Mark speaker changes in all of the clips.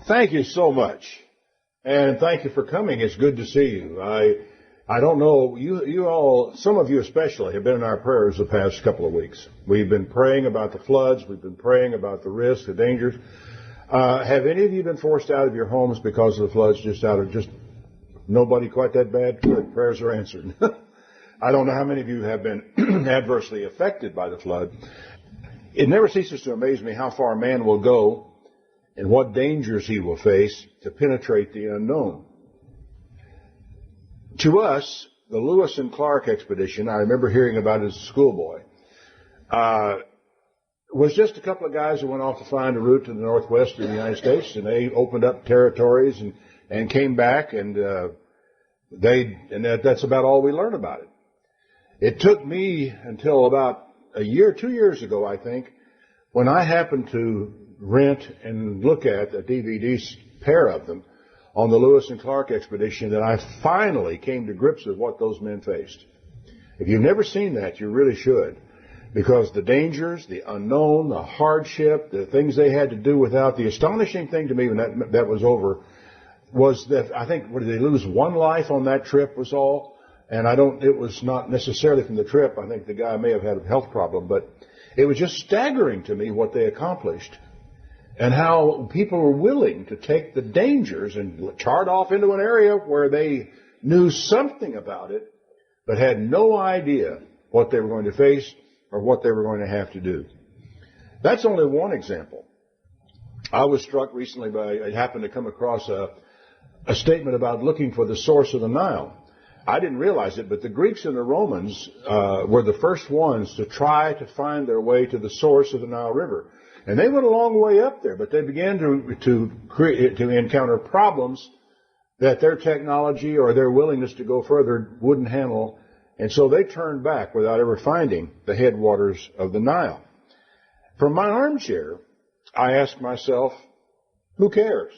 Speaker 1: Thank you so much. And thank you for coming. It's good to see you. I don't know, you all, some of you especially, have been in our prayers the past couple of weeks. We've been praying about the floods. We've been praying about the risks, the dangers. Have any of you been forced out of your homes because of the floods, just nobody quite that bad? Good. Prayers are answered. I don't know how many of you have been adversely affected by the flood. It never ceases to amaze me how far man will go and what dangers he will face to penetrate the unknown. To us, the Lewis and Clark expedition, I remember hearing about it as a schoolboy, was just a couple of guys who went off to find a route to the northwest of the United States, and they opened up territories and came back, and that's about all we learned about it. It took me until about 2 years ago, I think, when I happened to rent and look at a DVD pair of them on the Lewis and Clark expedition that I finally came to grips with what those men faced. If you've never seen that, you really should, because the dangers, the unknown, the hardship, the things they had to do without. The astonishing thing to me when that was over was that I think, did they lose one life on that trip was all? And it was not necessarily from the trip. I think the guy may have had a health problem, but it was just staggering to me what they accomplished and how people were willing to take the dangers and chart off into an area where they knew something about it, but had no idea what they were going to face or what they were going to have to do. That's only one example. I was struck recently I happened to come across a statement about looking for the source of the Nile. I didn't realize it, but the Greeks and the Romans were the first ones to try to find their way to the source of the Nile River. And they went a long way up there, but they began to encounter problems that their technology or their willingness to go further wouldn't handle. And so they turned back without ever finding the headwaters of the Nile. From my armchair, I asked myself, who cares?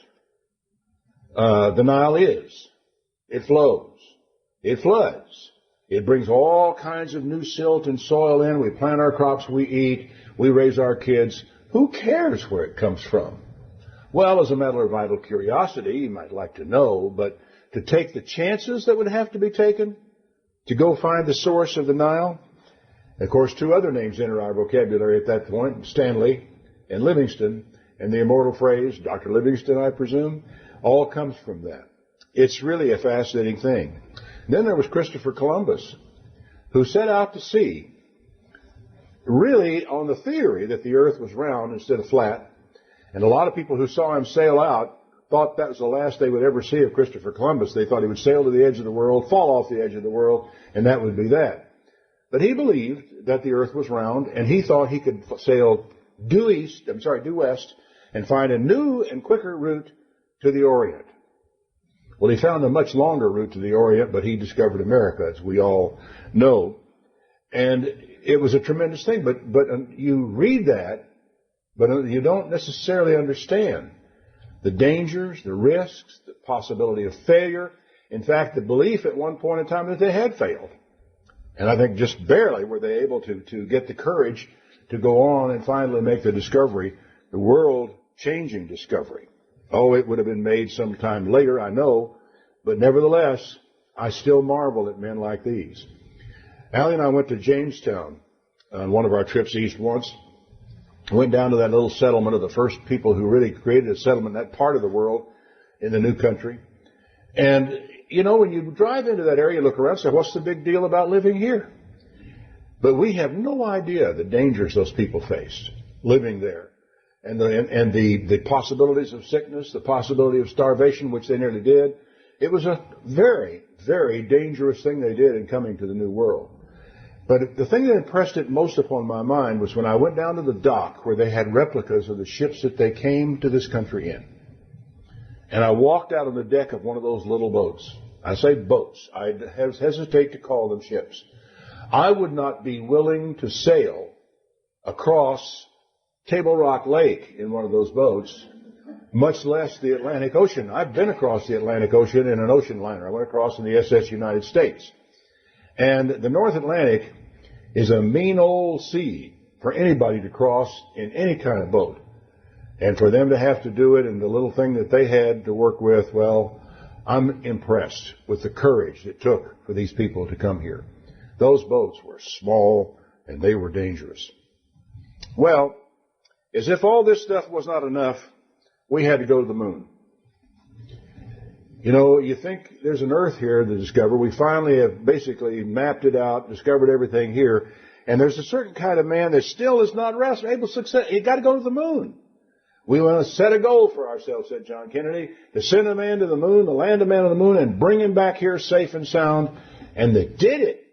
Speaker 1: The Nile it flows. It floods. It brings all kinds of new silt and soil in. We plant our crops, we eat, we raise our kids. Who cares where it comes from? Well, as a matter of vital curiosity, you might like to know, but to take the chances that would have to be taken to go find the source of the Nile. Of course, two other names enter our vocabulary at that point, Stanley and Livingstone, and the immortal phrase, Dr. Livingstone, I presume, all comes from that. It's really a fascinating thing. Then there was Christopher Columbus, who set out to sea, really on the theory that the earth was round instead of flat. And a lot of people who saw him sail out thought that was the last they would ever see of Christopher Columbus. They thought he would sail to the edge of the world, fall off the edge of the world, and that would be that. But he believed that the earth was round, and he thought he could sail due west, and find a new and quicker route to the Orient. Well, he found a much longer route to the Orient, but he discovered America, as we all know. And it was a tremendous thing. But you read that, but you don't necessarily understand the dangers, the risks, the possibility of failure. In fact, the belief at one point in time that they had failed. And I think just barely were they able to get the courage to go on and finally make the discovery, the world-changing discovery. Oh, it would have been made sometime later, I know, but nevertheless, I still marvel at men like these. Allie and I went to Jamestown on one of our trips east once. Went down to that little settlement of the first people who really created a settlement in that part of the world in the new country. And, you know, when you drive into that area, look around and say, what's the big deal about living here? But we have no idea the dangers those people faced living there. And the possibilities of sickness, the possibility of starvation, which they nearly did. It was a very, very dangerous thing they did in coming to the New World. But the thing that impressed it most upon my mind was when I went down to the dock where they had replicas of the ships that they came to this country in. And I walked out on the deck of one of those little boats. I say boats. I hesitate to call them ships. I would not be willing to sail across Table Rock Lake in one of those boats, much less the Atlantic Ocean. I've been across the Atlantic Ocean in an ocean liner. I went across in the SS United States. And the North Atlantic is a mean old sea for anybody to cross in any kind of boat. And for them to have to do it and the little thing that they had to work with, well, I'm impressed with the courage it took for these people to come here. Those boats were small and they were dangerous. Well, as if all this stuff was not enough, we had to go to the moon. You know, you think there's an Earth here to discover. We finally have basically mapped it out, discovered everything here. And there's a certain kind of man that still is not able to succeed. You've got to go to the moon. We want to set a goal for ourselves, said John Kennedy, to send a man to the moon, to land a man on the moon, and bring him back here safe and sound. And they did it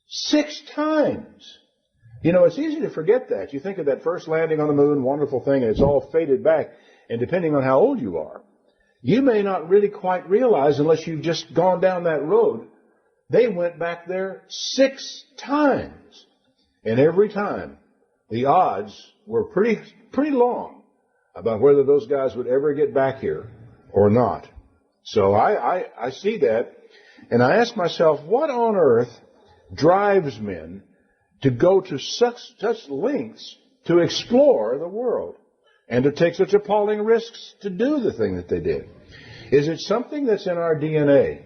Speaker 1: 6 times. You know, it's easy to forget that. You think of that first landing on the moon, wonderful thing, and it's all faded back. And depending on how old you are, you may not really quite realize, unless you've just gone down that road, they went back there 6 times. And every time, the odds were pretty long about whether those guys would ever get back here or not. So I see that, and I ask myself, what on earth drives men to go to such lengths to explore the world and to take such appalling risks to do the thing that they did? Is it something that's in our DNA?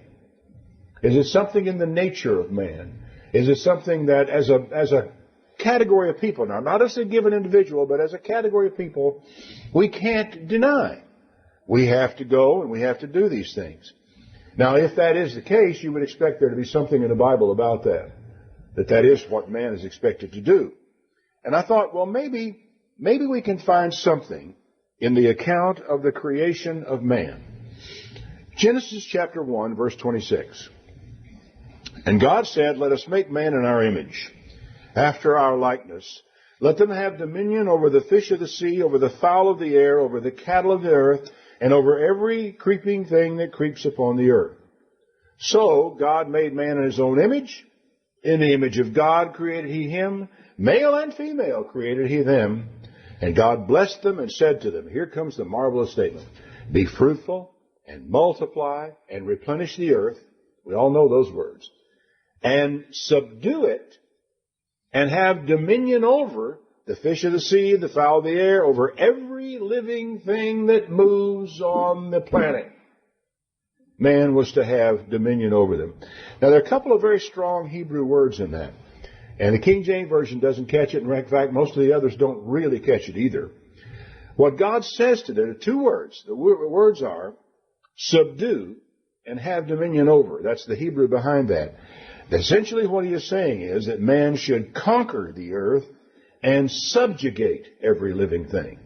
Speaker 1: Is it something in the nature of man? Is it something that as a category of people, now not as a given individual, but as a category of people, we can't deny? We have to go and we have to do these things. Now, if that is the case, you would expect there to be something in the Bible about that is what man is expected to do. And I thought, well, maybe we can find something in the account of the creation of man. Genesis chapter 1, verse 26. And God said, let us make man in our image, after our likeness. Let them have dominion over the fish of the sea, over the fowl of the air, over the cattle of the earth, and over every creeping thing that creeps upon the earth. So God made man in his own image. In the image of God created he him. Male and female created he them. And God blessed them and said to them, here comes the marvelous statement, be fruitful and multiply and replenish the earth. We all know those words. And subdue it and have dominion over the fish of the sea, the fowl of the air, over every living thing that moves on the planet. Man was to have dominion over them. Now, there are a couple of very strong Hebrew words in that. And the King James Version doesn't catch it. In fact, most of the others don't really catch it either. What God says to them, there are 2 words. The words are subdue and have dominion over. That's the Hebrew behind that. Essentially what he is saying is that man should conquer the earth and subjugate every living thing.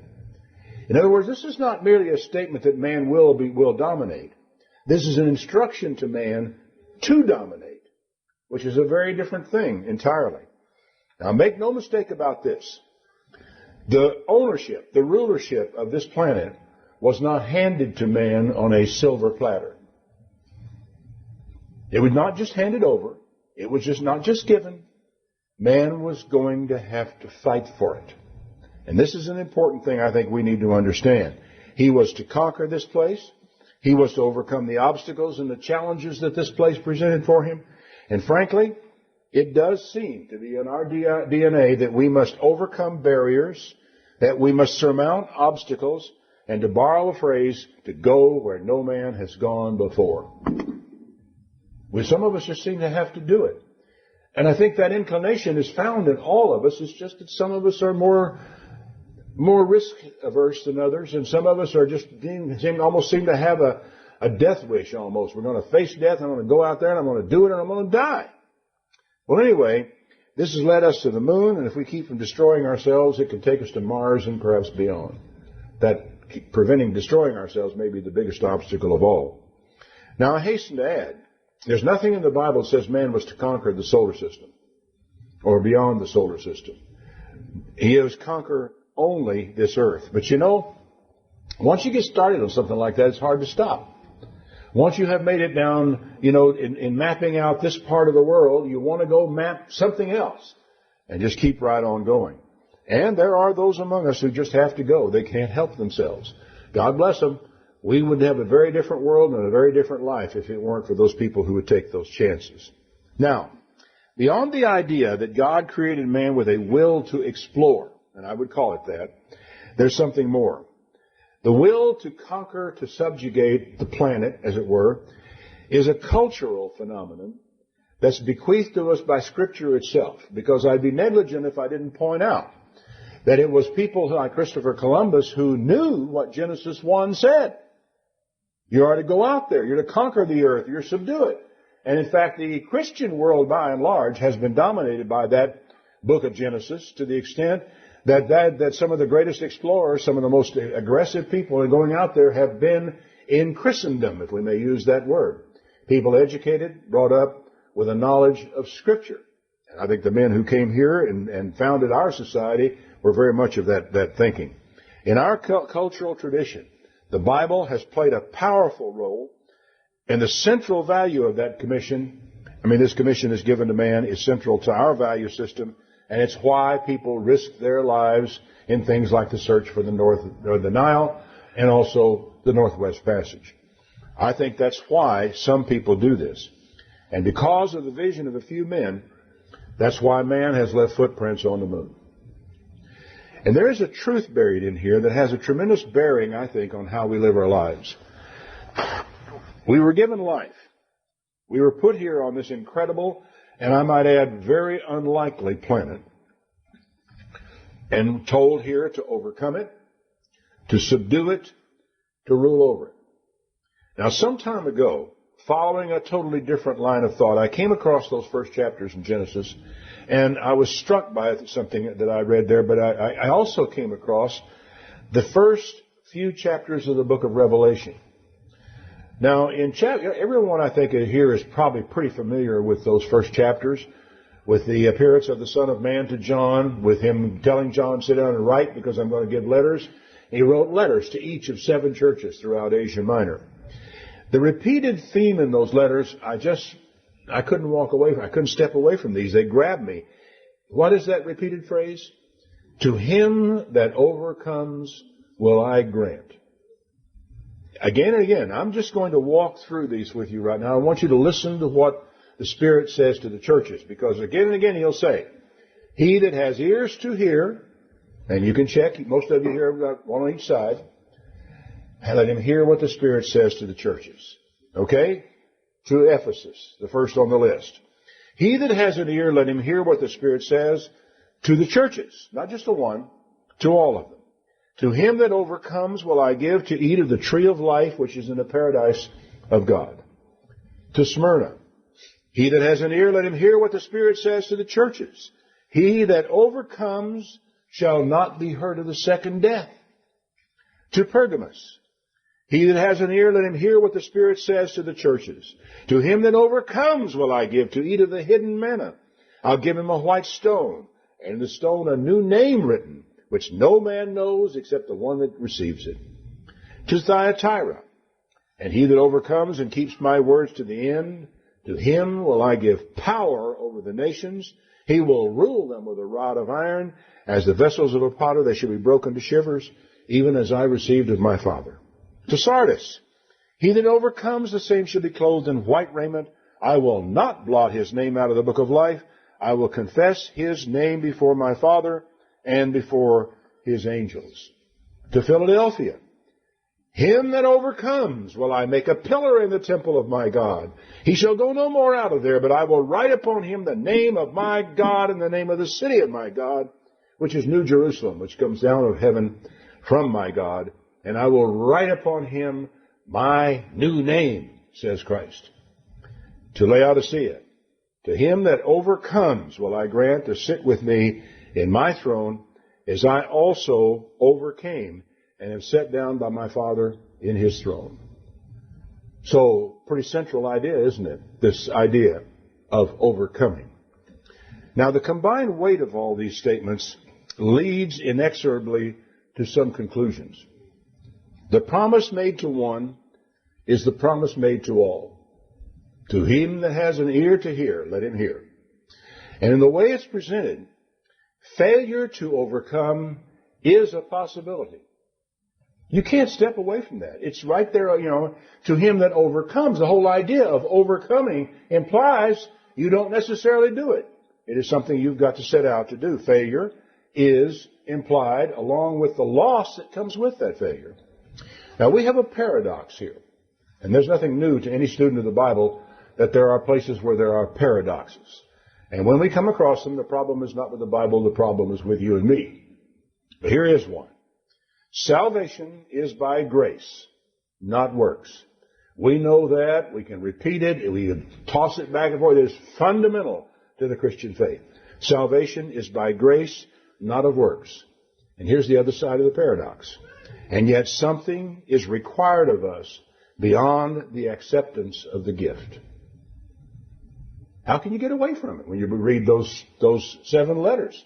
Speaker 1: In other words, this is not merely a statement that man will dominate. This is an instruction to man to dominate, which is a very different thing entirely. Now, make no mistake about this. The ownership, the rulership of this planet was not handed to man on a silver platter. It was not just handed over. It was just not just given. Man was going to have to fight for it. And this is an important thing I think we need to understand. He was to conquer this place. He was to overcome the obstacles and the challenges that this place presented for him. And frankly, it does seem to be in our DNA that we must overcome barriers, that we must surmount obstacles, and to borrow a phrase, to go where no man has gone before. Some of us just seem to have to do it. And I think that inclination is found in all of us. It's just that some of us are more risk averse than others, and some of us are just almost seem to have a death wish almost. We're going to face death, and I'm going to go out there, and I'm going to do it, and I'm going to die. Well, anyway, this has led us to the moon, and if we keep from destroying ourselves, it can take us to Mars and perhaps beyond. That preventing destroying ourselves may be the biggest obstacle of all. Now, I hasten to add, there's nothing in the Bible that says man was to conquer the solar system or beyond the solar system. He was to conquer only this earth. But you know, once you get started on something like that, it's hard to stop. Once you have made it down, in mapping out this part of the world, you want to go map something else and just keep right on going. And there are those among us who just have to go. They can't help themselves. God bless them. We would have a very different world and a very different life if it weren't for those people who would take those chances. Now, beyond the idea that God created man with a will to explore, and I would call it that, There's something more. The will to conquer, to subjugate the planet, as it were, is a cultural phenomenon that's bequeathed to us by Scripture itself, because I'd be negligent if I didn't point out that it was people like Christopher Columbus who knew what Genesis 1 said. You are to go out there. You're to conquer the earth. You're to subdue it. And in fact, the Christian world by and large has been dominated by that book of Genesis to the extent that some of the greatest explorers, some of the most aggressive people going out there have been in Christendom, if we may use that word. People educated, brought up with a knowledge of Scripture. And I think the men who came here and founded our society were very much of that thinking. In our cultural tradition, the Bible has played a powerful role, and the central value of that commission, this commission is given to man, is central to our value system, and it's why people risk their lives in things like the search for the Nile and also the Northwest Passage. I think that's why some people do this. And because of the vision of a few men, that's why man has left footprints on the moon. And there is a truth buried in here that has a tremendous bearing, I think, on how we live our lives. We were given life. We were put here on this incredible, and I might add, very unlikely planet, and told here to overcome it, to subdue it, to rule over it. Now, some time ago, following a totally different line of thought, I came across those first chapters in Genesis, and I was struck by something that I read there, but I also came across the first few chapters of the book of Revelation. Now, everyone I think here is probably pretty familiar with those first chapters, with the appearance of the Son of Man to John, with him telling John, sit down and write because I'm going to give letters. He wrote letters to each of 7 churches throughout Asia Minor. The repeated theme in those letters, I couldn't walk away from. I couldn't step away from these. They grabbed me. What is that repeated phrase? To him that overcomes will I grant. Again and again, I'm just going to walk through these with you right now. I want you to listen to what the Spirit says to the churches, because again and again He'll say, he that has ears to hear, and you can check, most of you here have got one on each side, and let him hear what the Spirit says to the churches. Okay? To Ephesus, the first on the list. He that has an ear, let him hear what the Spirit says to the churches. Not just to one, to all of them. To him that overcomes will I give to eat of the tree of life, which is in the paradise of God. To Smyrna. He that has an ear, let him hear what the Spirit says to the churches. He that overcomes shall not be hurt of the second death. To Pergamos. He that has an ear, let him hear what the Spirit says to the churches. To him that overcomes will I give to eat of the hidden manna. I'll give him a white stone, and in the stone a new name written, which no man knows except the one that receives it. To Thyatira. And he that overcomes and keeps my words to the end, to him will I give power over the nations. He will rule them with a rod of iron. As the vessels of a potter, they shall be broken to shivers, even as I received of my Father. To Sardis. He that overcomes, the same shall be clothed in white raiment. I will not blot his name out of the book of life. I will confess his name before my Father and before his angels. To Philadelphia. Him that overcomes will I make a pillar in the temple of my God. He shall go no more out of there, but I will write upon him the name of my God and the name of the city of my God, which is New Jerusalem, which comes down of heaven from my God. And I will write upon him my new name, says Christ. To Laodicea. To him that overcomes will I grant to sit with me in my throne, as I also overcame and am set down by my Father in his throne. So, pretty central idea, isn't it? This idea of overcoming. Now, the combined weight of all these statements leads inexorably to some conclusions. The promise made to one is the promise made to all. To him that has an ear to hear, let him hear. And in the way it's presented, failure to overcome is a possibility. You can't step away from that. It's right there, to him that overcomes. The whole idea of overcoming implies you don't necessarily do it. It is something you've got to set out to do. Failure is implied along with the loss that comes with that failure. Now, we have a paradox here. And there's nothing new to any student of the Bible that there are places where there are paradoxes. And when we come across them, the problem is not with the Bible, the problem is with you and me. But here is one. Salvation is by grace, not works. We know that. We can repeat it. We can toss it back and forth. It is fundamental to the Christian faith. Salvation is by grace, not of works. And here's the other side of the paradox. And yet something is required of us beyond the acceptance of the gift. How can you get away from it when you read those 7 letters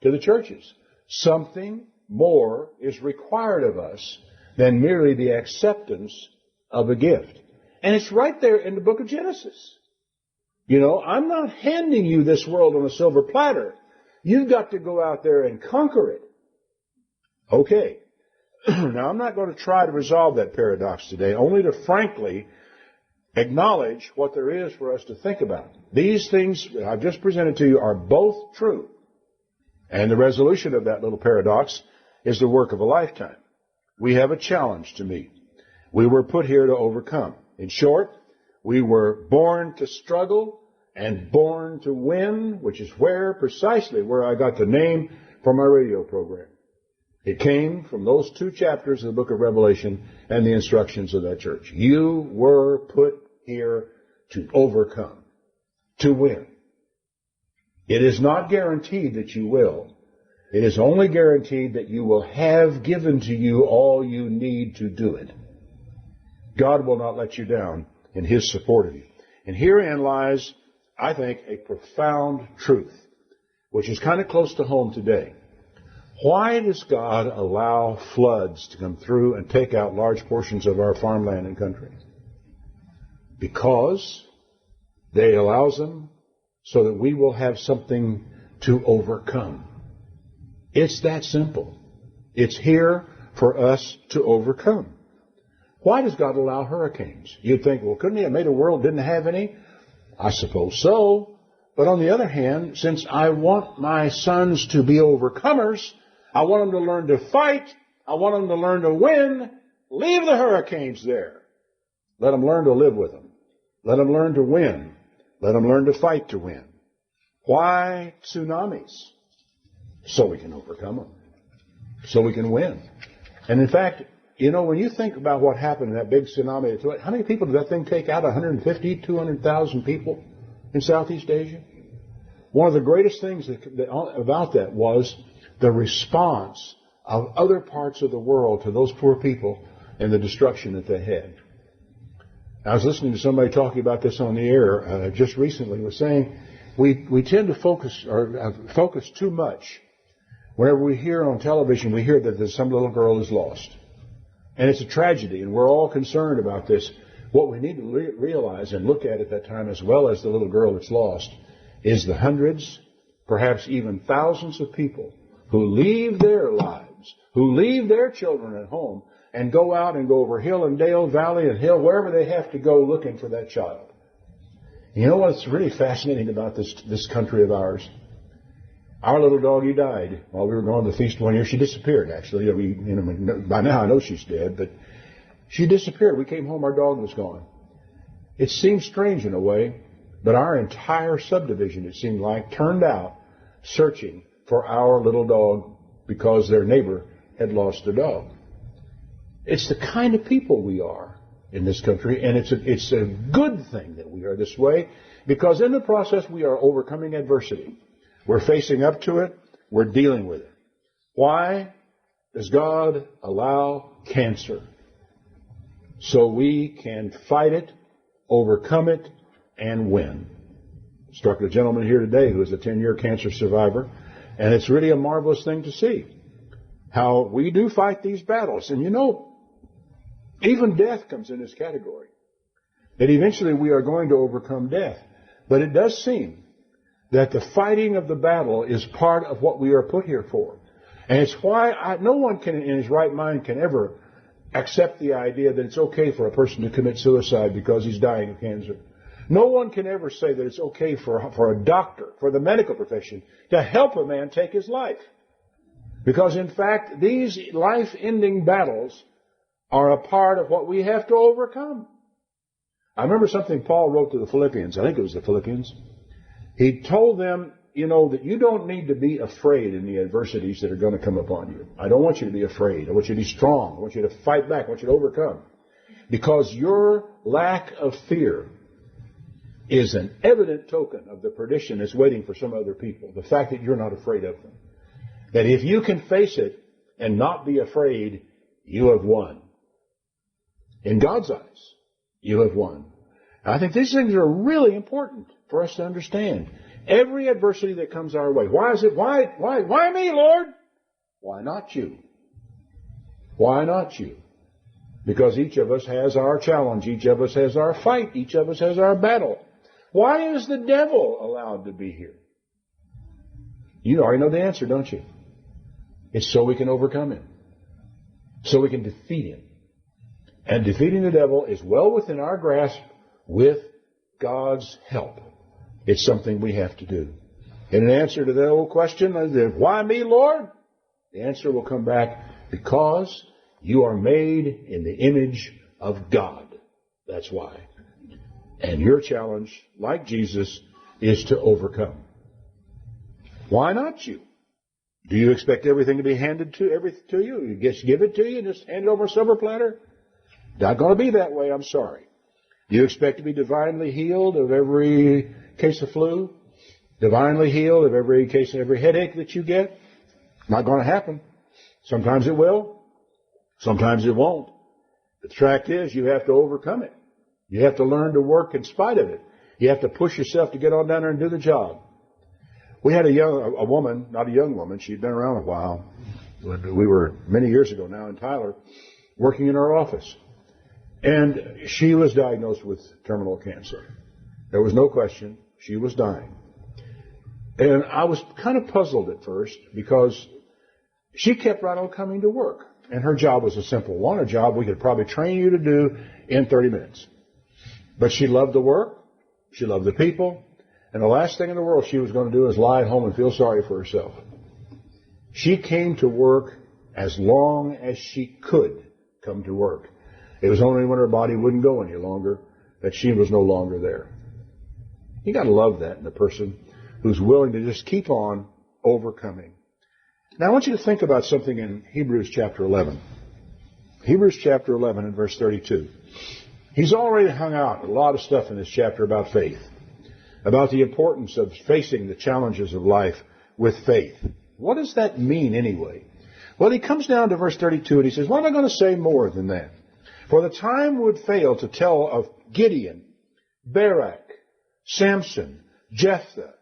Speaker 1: to the churches? Something more is required of us than merely the acceptance of a gift. And it's right there in the book of Genesis. You know, I'm not handing you this world on a silver platter. You've got to go out there and conquer it. Okay. Now, I'm not going to try to resolve that paradox today, only to frankly acknowledge what there is for us to think about. These things that I've just presented to you are both true. And the resolution of that little paradox is the work of a lifetime. We have a challenge to meet. We were put here to overcome. In short, we were born to struggle and born to win, which is precisely where I got the name for my radio program. It came from those 2 chapters of the book of Revelation and the instructions of that church. You were put here to overcome, to win. It is not guaranteed that you will. It is only guaranteed that you will have given to you all you need to do it. God will not let you down in His support of you. And herein lies, I think, a profound truth, which is kind of close to home today. Why does God allow floods to come through and take out large portions of our farmland and country? Because they allows them so that we will have something to overcome. It's that simple. It's here for us to overcome. Why does God allow hurricanes? You'd think, well, couldn't He have made a world that didn't have any? I suppose so. But on the other hand, since I want my sons to be overcomers, I want them to learn to fight. I want them to learn to win. Leave the hurricanes there. Let them learn to live with them. Let them learn to win. Let them learn to fight to win. Why tsunamis? So we can overcome them. So we can win. And in fact, you know, when you think about what happened in that big tsunami, how many people did that thing take out? 150, 200,000 people in Southeast Asia? One of the greatest things about that was the response of other parts of the world to those poor people and the destruction that they had. I was listening to somebody talking about this on the air just recently, was saying we tend to focus too much. Whenever we hear on television, we hear that some little girl is lost. And it's a tragedy, and we're all concerned about this. What we need to realize and look at that time, as well as the little girl that's lost, is the hundreds, perhaps even thousands of people who leave their lives, who leave their children at home, and go out and go over hill and dale, valley and hill, wherever they have to go looking for that child. You know what's really fascinating about this country of ours? Our little doggie died while we were going to the feast one year. She disappeared, actually. By now I know she's dead, but she disappeared. We came home, our dog was gone. It seems strange in a way, but our entire subdivision, it seemed like, turned out searching for our little dog because their neighbor had lost a dog. It's the kind of people we are in this country, and it's a good thing that we are this way, because in the process we are overcoming adversity. We're facing up to it. We're dealing with it. Why does God allow cancer? So we can fight it, overcome it, and win. Struck a gentleman here today who is a 10-year cancer survivor, and it's really a marvelous thing to see how we do fight these battles. And you know, even death comes in this category. That eventually we are going to overcome death. But it does seem that the fighting of the battle is part of what we are put here for. And it's why no one can, in his right mind, can ever accept the idea that it's okay for a person to commit suicide because he's dying of cancer. No one can ever say that it's okay for a doctor, for the medical profession, to help a man take his life. Because in fact, these life-ending battles are a part of what we have to overcome. I remember something Paul wrote to the Philippians. I think it was the Philippians. He told them, that you don't need to be afraid in the adversities that are going to come upon you. I don't want you to be afraid. I want you to be strong. I want you to fight back. I want you to overcome. Because your lack of fear is an evident token of the perdition that's waiting for some other people. The fact that you're not afraid of them. That if you can face it and not be afraid, you have won. In God's eyes, you have won. And I think these things are really important for us to understand. Every adversity that comes our way. Why is it? Why me, Lord? Why not you? Why not you? Because each of us has our challenge. Each of us has our fight. Each of us has our battle. Why is the devil allowed to be here? You already know the answer, don't you? It's so we can overcome him. So we can defeat him. And defeating the devil is well within our grasp with God's help. It's something we have to do. In answer to the old question, why me, Lord? The answer will come back, because you are made in the image of God. That's why. And your challenge, like Jesus, is to overcome. Why not you? Do you expect everything to be handed to you? You just give it to you and just hand it over a silver platter? Not going to be that way, I'm sorry. Do you expect to be divinely healed of every case of flu? Divinely healed of every case of every headache that you get? Not going to happen. Sometimes it will. Sometimes it won't. The fact is, you have to overcome it. You have to learn to work in spite of it. You have to push yourself to get on down there and do the job. We had a woman, not a young woman, she'd been around a while. We were many years ago now in Tyler, working in our office. And she was diagnosed with terminal cancer. There was no question. She was dying. And I was kind of puzzled at first because she kept right on coming to work. And her job was a simple one, a job we could probably train you to do in 30 minutes. But she loved the work. She loved the people. And the last thing in the world she was going to do is lie at home and feel sorry for herself. She came to work as long as she could come to work. It was only when her body wouldn't go any longer that she was no longer there. You got to love that in a person who's willing to just keep on overcoming. Now I want you to think about something in Hebrews chapter 11. Hebrews chapter 11 and verse 32. He's already hung out a lot of stuff in this chapter about faith, about the importance of facing the challenges of life with faith. What does that mean anyway? Well, he comes down to verse 32 and he says, what am I going to say more than that? For the time would fail to tell of Gideon, Barak, Samson, Jephthah,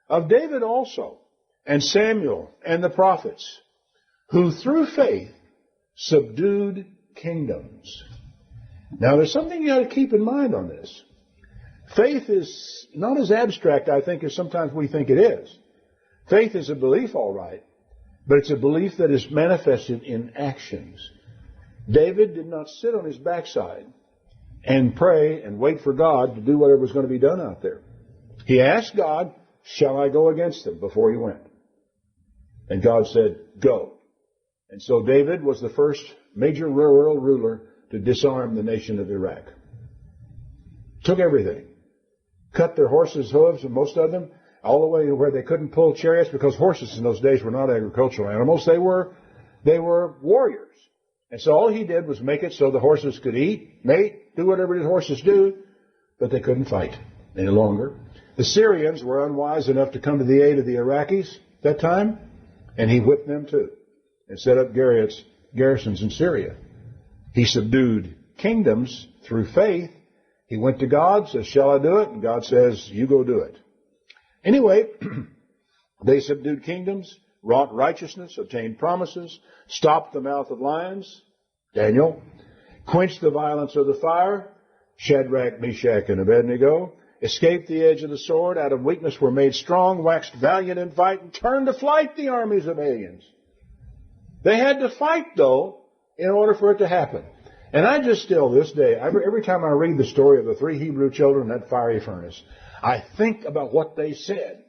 Speaker 1: of David also, and Samuel and the prophets, who through faith subdued kingdoms. Now there's something you got to keep in mind on this. Faith is not as abstract, I think, as sometimes we think it is. Faith is a belief, all right, but it's a belief that is manifested in actions. David did not sit on his backside and pray and wait for God to do whatever was going to be done out there. He asked God, shall I go against them, before he went? And God said, go. And so David was the first major world ruler to disarm the nation of Iraq. Took everything. Cut their horses' hooves, and most of them, all the way to where they couldn't pull chariots, because horses in those days were not agricultural animals. They were warriors. And so all he did was make it so the horses could eat, mate, do whatever the horses do, but they couldn't fight any longer. The Syrians were unwise enough to come to the aid of the Iraqis at that time, and he whipped them too, and set up garrisons in Syria. He subdued kingdoms through faith. He went to God, says, shall I do it? And God says, you go do it. Anyway, they subdued kingdoms, wrought righteousness, obtained promises, stopped the mouth of lions, Daniel, quenched the violence of the fire, Shadrach, Meshach, and Abednego, escaped the edge of the sword, out of weakness were made strong, waxed valiant in fight, and turned to flight the armies of aliens. They had to fight, though, in order for it to happen. And I just still, this day, every time I read the story of the 3 Hebrew children in that fiery furnace, I think about what they said.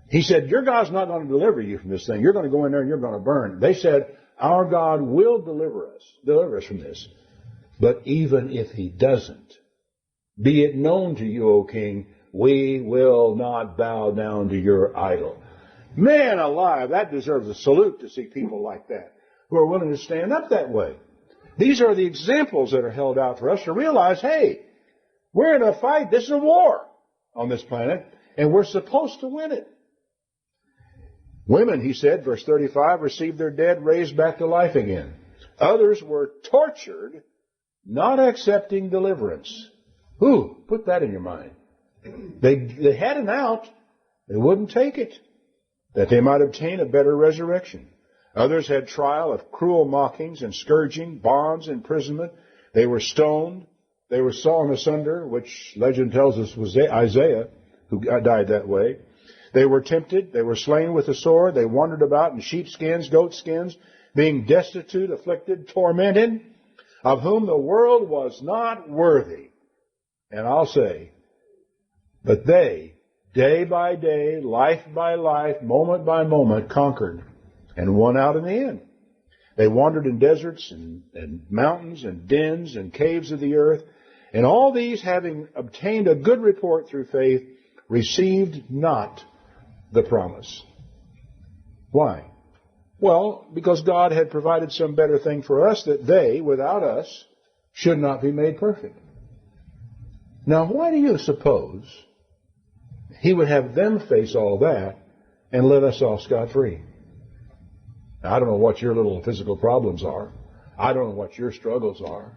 Speaker 1: He said, your God's not going to deliver you from this thing. You're going to go in there and you're going to burn. They said, our God will deliver us from this. But even if he doesn't, be it known to you, O king, we will not bow down to your idol. Man alive, that deserves a salute to see people like that, who are willing to stand up that way. These are the examples that are held out for us to realize, hey, we're in a fight. This is a war on this planet, and we're supposed to win it. Women, he said, verse 35, received their dead raised back to life again. Others were tortured, not accepting deliverance. Ooh, put that in your mind. They had an out. They wouldn't take it, that they might obtain a better resurrection. Others had trial of cruel mockings and scourging, bonds, imprisonment. They were stoned. They were sawn asunder, which legend tells us was Isaiah, who died that way. They were tempted. They were slain with the sword. They wandered about in sheepskins, goatskins, being destitute, afflicted, tormented, of whom the world was not worthy. And I'll say, but they, day by day, life by life, moment by moment, conquered and won out in the end. They wandered in deserts and mountains and dens and caves of the earth, and all these, having obtained a good report through faith, received not the promise. Why? Well, because God had provided some better thing for us, that they, without us, should not be made perfect. Now, why do you suppose he would have them face all that and let us off scot-free? Now, I don't know what your little physical problems are. I don't know what your struggles are.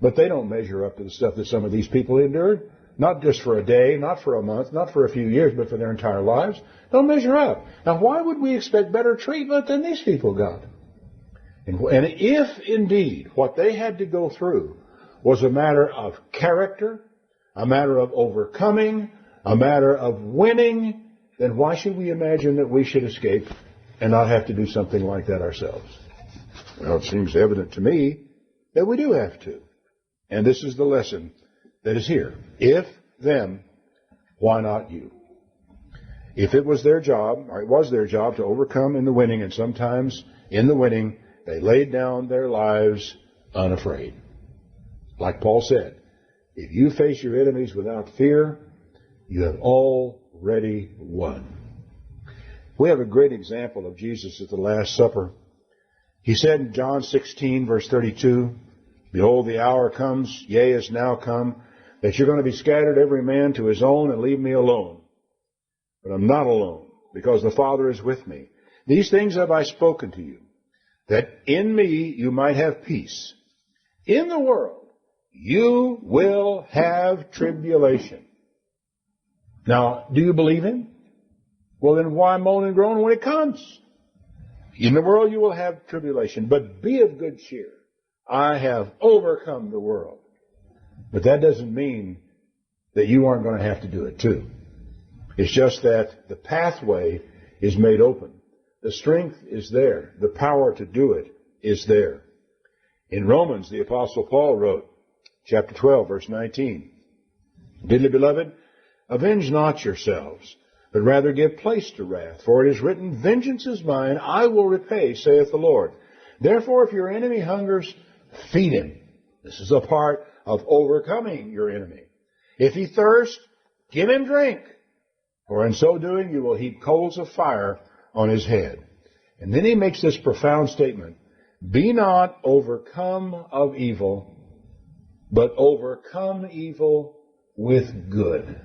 Speaker 1: But they don't measure up to the stuff that some of these people endured. Not just for a day, not for a month, not for a few years, but for their entire lives. Don't measure up. Now, why would we expect better treatment than these people got? And if indeed what they had to go through was a matter of character, a matter of overcoming, a matter of winning, then why should we imagine that we should escape and not have to do something like that ourselves? Well, it seems evident to me that we do have to. And this is the lesson that is here. If them, why not you? If it was their job, or it was their job to overcome in the winning, and sometimes in the winning, they laid down their lives unafraid. Like Paul said, if you face your enemies without fear, you have already won. We have a great example of Jesus at the Last Supper. He said in John 16, verse 32, behold, the hour comes, yea, is now come, that you're going to be scattered every man to his own and leave me alone. But I'm not alone, because the Father is with me. These things have I spoken to you, that in me you might have peace. In the world you will have tribulation. Now, do you believe him? Well, then why moan and groan when it comes? In the world you will have tribulation, but be of good cheer. I have overcome the world. But that doesn't mean that you aren't going to have to do it too. It's just that the pathway is made open. The strength is there. The power to do it is there. In Romans, the Apostle Paul wrote, chapter 12, verse 19, dearly beloved, avenge not yourselves, but rather give place to wrath. For it is written, vengeance is mine, I will repay, saith the Lord. Therefore, if your enemy hungers, feed him. This is a part of overcoming your enemy. If he thirsts, give him drink. For in so doing, you will heap coals of fire on his head. And then he makes this profound statement. Be not overcome of evil, but overcome evil with good.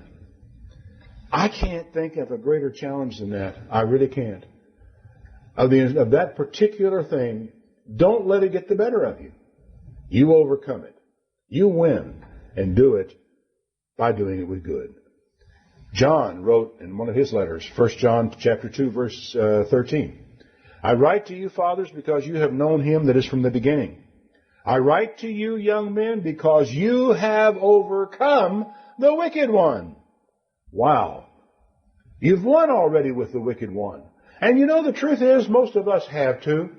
Speaker 1: I can't think of a greater challenge than that. I really can't. Of that particular thing, don't let it get the better of you. You overcome it. You win, and do it by doing it with good. John wrote in one of his letters, 1 John chapter 2, verse 13, I write to you, fathers, because you have known him that is from the beginning. I write to you, young men, because you have overcome the wicked one. Wow. You've won already with the wicked one. And you know, the truth is, most of us have to.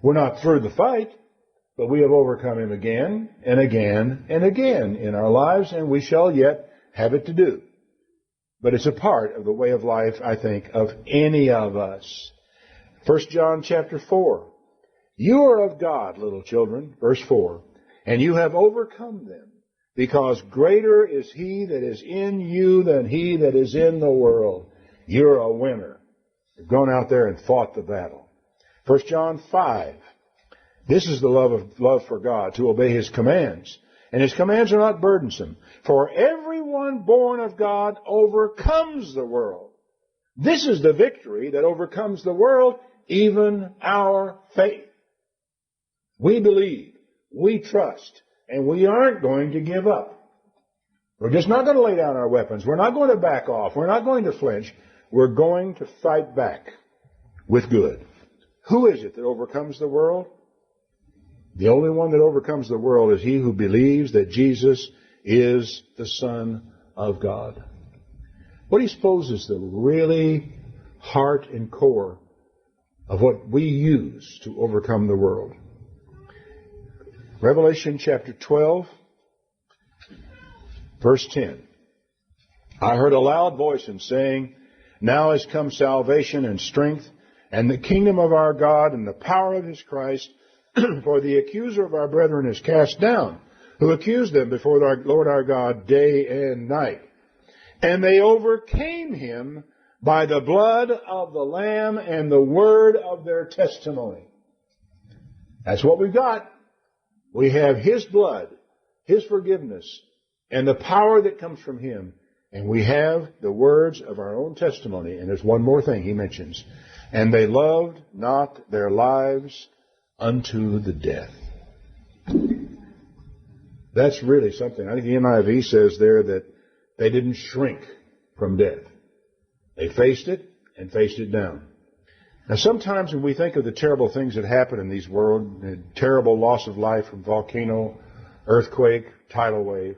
Speaker 1: We're not through the fight, but we have overcome him again and again and again in our lives, and we shall yet have it to do. but it's a part of the way of life, I think, of any of us. 1 John chapter 4. You are of God, little children, verse 4, and you have overcome them, because greater is He that is in you than he that is in the world. You're a winner. You've gone out there and fought the battle. 1 John 5. This is the love for God, to obey His commands. And His commands are not burdensome. For everyone born of God overcomes the world. This is the victory that overcomes the world, even our faith. We believe, we trust, and we aren't going to give up. We're just not going to lay down our weapons. We're not going to back off. We're not going to flinch. We're going to fight back with good. Who is it that overcomes the world? The only one that overcomes the world is he who believes that Jesus is the Son of God. What do you suppose is the really heart and core of what we use to overcome the world? Revelation chapter 12, verse 10. I heard a loud voice saying, now has come salvation and strength, and the kingdom of our God and the power of His Christ, for the accuser of our brethren is cast down, who accused them before our Lord our God day and night. And they overcame him by the blood of the Lamb and the word of their testimony. That's what we've got. We have His blood, His forgiveness, and the power that comes from Him. And we have the words of our own testimony. And there's one more thing He mentions. And they loved not their lives unto the death. That's really something. I think the NIV says there that they didn't shrink from death. They faced it and faced it down. Now sometimes when we think of the terrible things that happen in this world, the terrible loss of life from volcano, earthquake, tidal wave,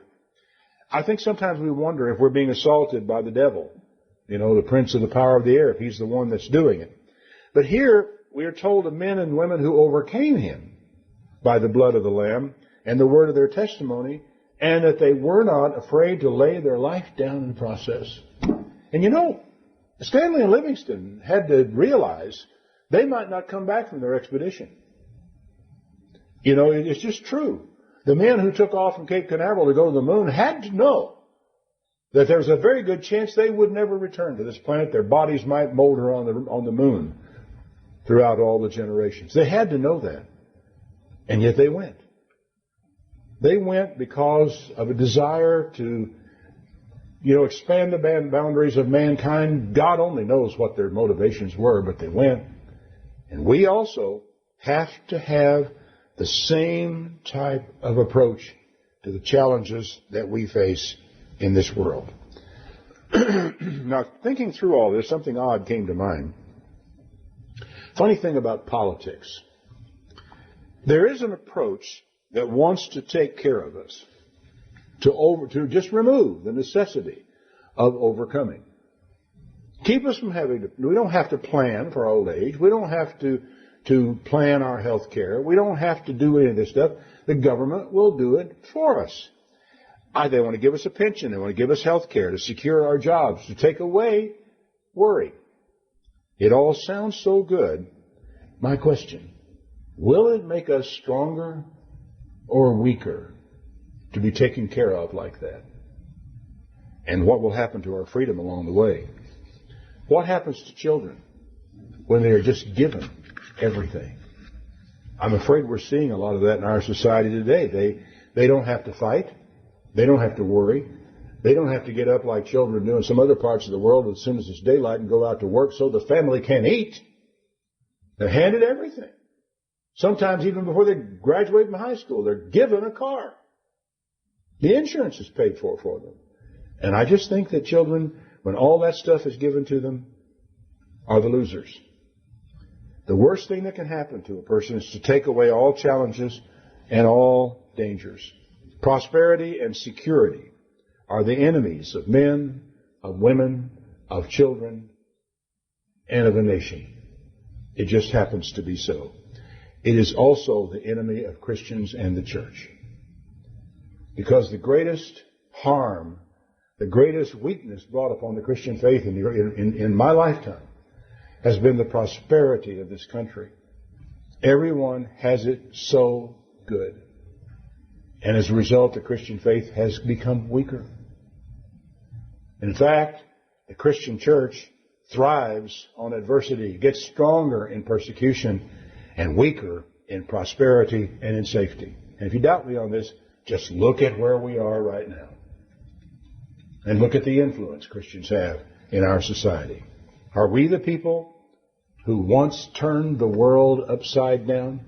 Speaker 1: I think sometimes we wonder if we're being assaulted by the devil, the prince of the power of the air, if he's the one that's doing it. But here we are told of men and women who overcame him by the blood of the Lamb and the word of their testimony, and that they were not afraid to lay their life down in the process. And Stanley and Livingston had to realize they might not come back from their expedition. It's just true. The men who took off from Cape Canaveral to go to the moon had to know that there was a very good chance they would never return to this planet. Their bodies might molder on the moon throughout all the generations. They had to know that. And yet they went. They went because of a desire to, expand the boundaries of mankind. God only knows what their motivations were, but they went. And we also have to have the same type of approach to the challenges that we face in this world. Now, thinking through all this, something odd came to mind. Funny thing about politics. There is an approach that wants to take care of us, to just remove the necessity of overcoming. Keep us from we don't have to plan for old age. We don't have to plan our health care. We don't have to do any of this stuff. The government will do it for us. They want to give us a pension. They want to give us health care, to secure our jobs, to take away worry. It all sounds so good. My question, will it make us stronger or weaker to be taken care of like that? And what will happen to our freedom along the way? What happens to children when they are just given everything? I'm afraid we're seeing a lot of that in our society today. They don't have to fight. They don't have to worry. They don't have to get up like children do in some other parts of the world as soon as it's daylight and go out to work so the family can eat. They're handed everything. Sometimes even before they graduate from high school, they're given a car. The insurance is paid for them. And I just think that children, when all that stuff is given to them, are the losers. The worst thing that can happen to a person is to take away all challenges and all dangers. Prosperity and security are the enemies of men, of women, of children, and of a nation. It just happens to be so. It is also the enemy of Christians and the church. Because the greatest harm the greatest weakness brought upon the Christian faith in my lifetime has been the prosperity of this country. Everyone has it so good. And as a result, the Christian faith has become weaker. In fact, the Christian church thrives on adversity, gets stronger in persecution, and weaker in prosperity and in safety. And if you doubt me on this, just look at where we are right now. And look at the influence Christians have in our society. Are we the people who once turned the world upside down?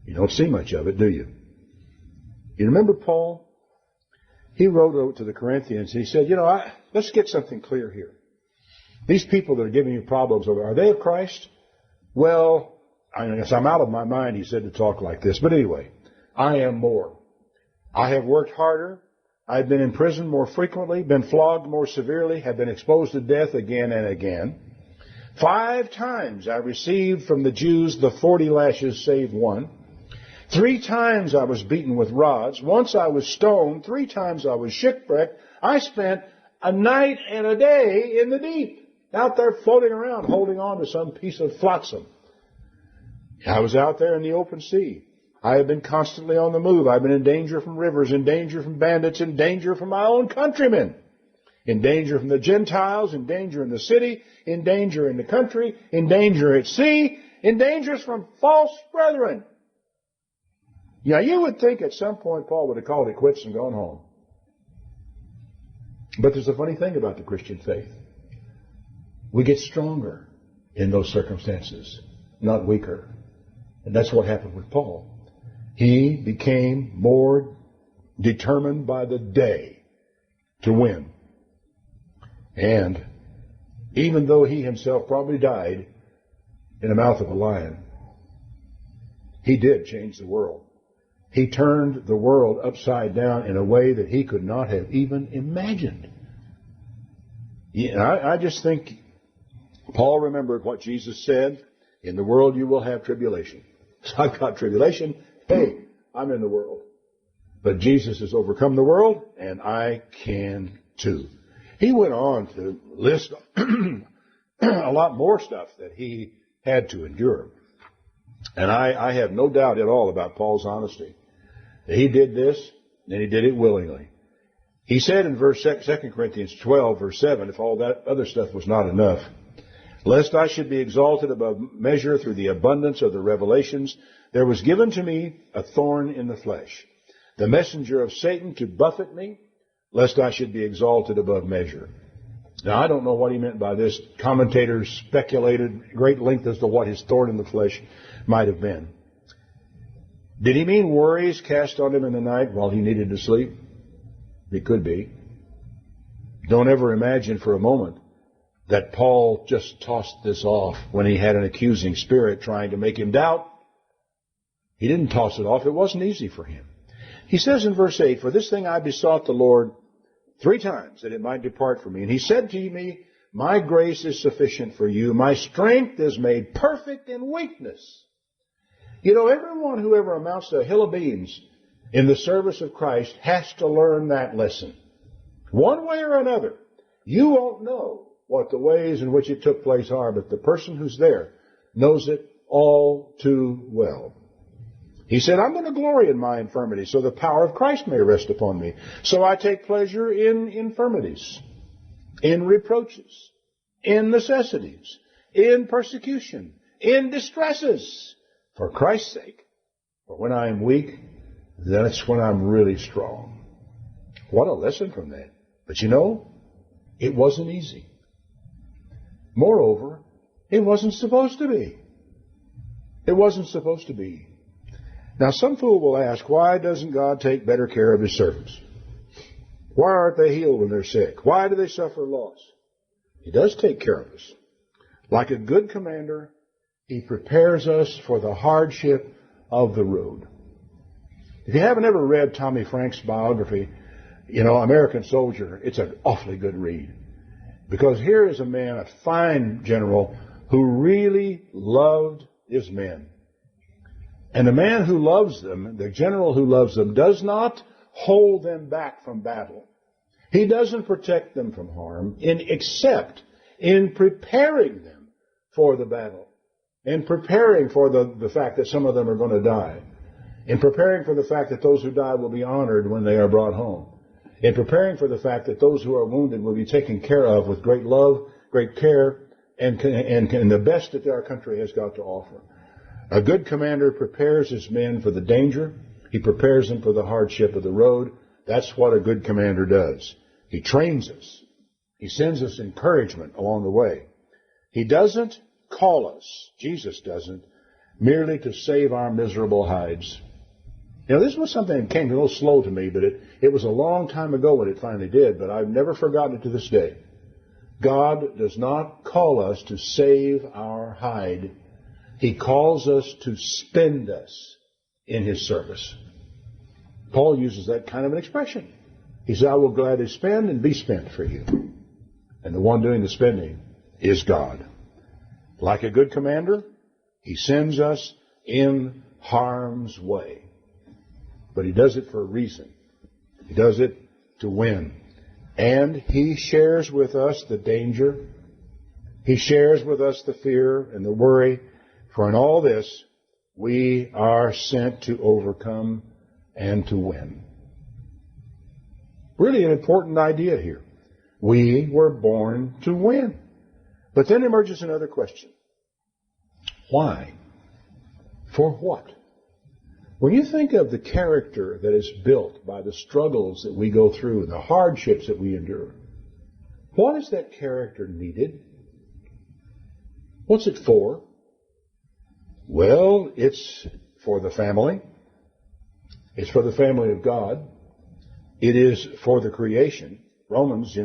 Speaker 1: You don't see much of it, do you? You remember Paul? He wrote to the Corinthians, he said, let's get something clear here. These people that are giving you problems, are they of Christ? Well, I guess I'm out of my mind, he said, to talk like this. But anyway, I am more. I have worked harder. I've been in prison more frequently, been flogged more severely, have been exposed to death again and again. 5 times I received from the Jews the 40 lashes save one. 3 times I was beaten with rods. Once I was stoned. 3 times I was shipwrecked. I spent a night and a day in the deep, out there floating around, holding on to some piece of flotsam. I was out there in the open sea. I have been constantly on the move. I've been in danger from rivers, in danger from bandits, in danger from my own countrymen, in danger from the Gentiles, in danger in the city, in danger in the country, in danger at sea, in dangers from false brethren. Yeah, you would think at some point Paul would have called it quits and gone home. But there's a funny thing about the Christian faith. We get stronger in those circumstances, not weaker. And that's what happened with Paul. He became more determined by the day to win. And even though he himself probably died in the mouth of a lion, he did change the world. He turned the world upside down in a way that he could not have even imagined. I just think Paul remembered what Jesus said, in the world you will have tribulation. So I've got tribulation. Hey, I'm in the world. But Jesus has overcome the world, and I can too. He went on to list a lot more stuff that he had to endure. And I have no doubt at all about Paul's honesty. He did this, and he did it willingly. He said in 2 Corinthians 12, verse 7, if all that other stuff was not enough, lest I should be exalted above measure through the abundance of the revelations, there was given to me a thorn in the flesh, the messenger of Satan to buffet me, lest I should be exalted above measure. Now, I don't know what he meant by this. Commentators speculated great length as to what his thorn in the flesh might have been. Did he mean worries cast on him in the night while he needed to sleep? It could be. Don't ever imagine for a moment that Paul just tossed this off when he had an accusing spirit trying to make him doubt. He didn't toss it off. It wasn't easy for him. He says in verse 8, for this thing I besought the Lord 3 times that it might depart from me. And he said to me, my grace is sufficient for you. My strength is made perfect in weakness. You know, everyone who ever amounts to a hill of beans in the service of Christ has to learn that lesson. One way or another. You won't know what the ways in which it took place are, but the person who's there knows it all too well. He said, I'm going to glory in my infirmity so the power of Christ may rest upon me. So I take pleasure in infirmities, in reproaches, in necessities, in persecution, in distresses, for Christ's sake. For when I am weak, that's when I'm really strong. What a lesson from that. But you know, it wasn't easy. Moreover, it wasn't supposed to be. It wasn't supposed to be. Now, some fool will ask, why doesn't God take better care of his servants? Why aren't they healed when they're sick? Why do they suffer loss? He does take care of us. Like a good commander, he prepares us for the hardship of the road. If you haven't ever read Tommy Frank's biography, American Soldier, it's an awfully good read. Because here is a man, a fine general, who really loved his men. And the man who loves them, the general who loves them, does not hold them back from battle. He doesn't protect them from harm except in preparing them for the battle, in preparing for the fact that some of them are going to die, in preparing for the fact that those who die will be honored when they are brought home, in preparing for the fact that those who are wounded will be taken care of with great love, great care, and the best that our country has got to offer. A good commander prepares his men for the danger. He prepares them for the hardship of the road. That's what a good commander does. He trains us. He sends us encouragement along the way. He doesn't call us, Jesus doesn't, merely to save our miserable hides. You know, this was something that came a little slow to me, but it was a long time ago when it finally did, but I've never forgotten it to this day. God does not call us to save our hide. He calls us to spend us in His service. Paul uses that kind of an expression. He says, I will gladly spend and be spent for you. And the one doing the spending is God. Like a good commander, He sends us in harm's way. But He does it for a reason. He does it to win. And He shares with us the danger. He shares with us the fear and the worry. For in all this, we are sent to overcome and to win. Really an important idea here. We were born to win. But then emerges another question. Why? For what? When you think of the character that is built by the struggles that we go through, the hardships that we endure, what is that character needed? What's it for? Well, it's for the family. It's for the family of God. It is for the creation. Romans,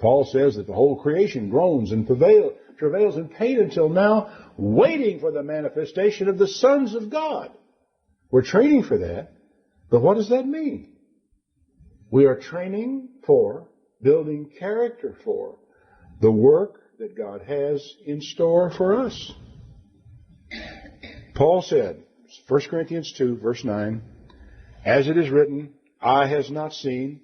Speaker 1: Paul says that the whole creation groans and travails in pain until now, waiting for the manifestation of the sons of God. We're training for that. But what does that mean? We are training for, building character for, the work that God has in store for us. Paul said, 1 Corinthians 2, verse 9, as it is written, eye has not seen,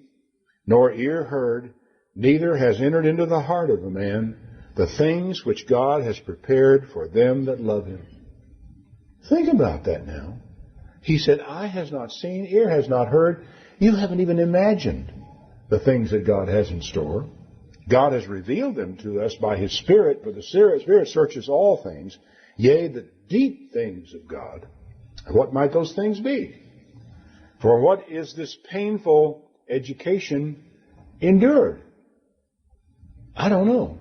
Speaker 1: nor ear heard, neither has entered into the heart of a man the things which God has prepared for them that love Him. Think about that now. He said, eye has not seen, ear has not heard. You haven't even imagined the things that God has in store. God has revealed them to us by His Spirit, for the Spirit searches all things, yea, the deep things of God. What might those things be? For what is this painful education endured? I don't know.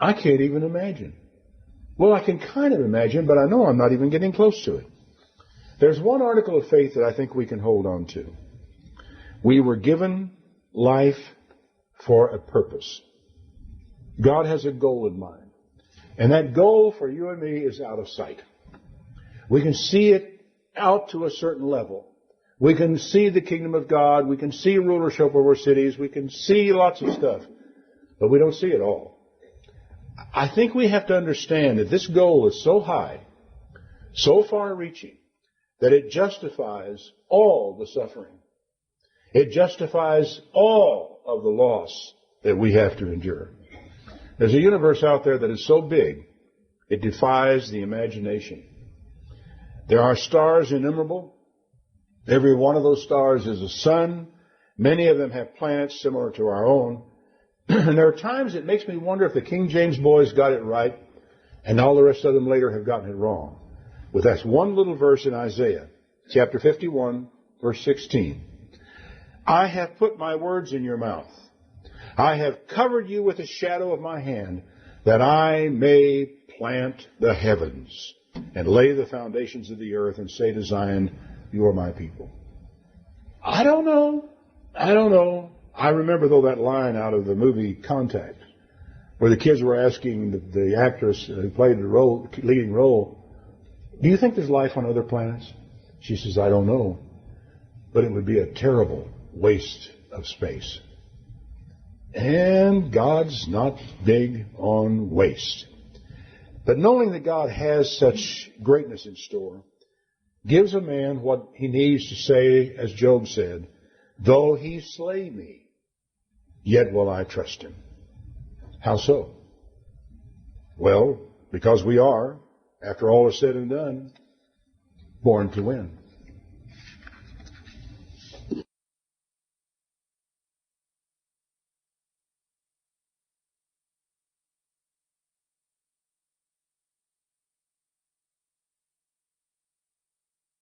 Speaker 1: I can't even imagine. Well, I can kind of imagine, but I know I'm not even getting close to it. There's one article of faith that I think we can hold on to. We were given life for a purpose. God has a goal in mind. And that goal for you and me is out of sight. We can see it out to a certain level. We can see the kingdom of God. We can see rulership over cities. We can see lots of stuff. But we don't see it all. I think we have to understand that this goal is so high, so far-reaching, that it justifies all the suffering. It justifies all of the loss that we have to endure. There's a universe out there that is so big, it defies the imagination. There are stars innumerable. Every one of those stars is a sun. Many of them have planets similar to our own. And there are times it makes me wonder if the King James boys got it right and all the rest of them later have gotten it wrong. With that one little verse in Isaiah, chapter 51, verse 16. I have put my words in your mouth. I have covered you with the shadow of my hand, that I may plant the heavens and lay the foundations of the earth and say to Zion, you are my people. I don't know. I remember, though, that line out of the movie Contact, where the kids were asking the actress who played the leading role, do you think there's life on other planets? She says, I don't know, but it would be a terrible waste of space. And God's not big on waste. But knowing that God has such greatness in store gives a man what he needs to say, as Job said, though he slay me, yet will I trust him. How so? Well, because we are, after all is said and done, born to win.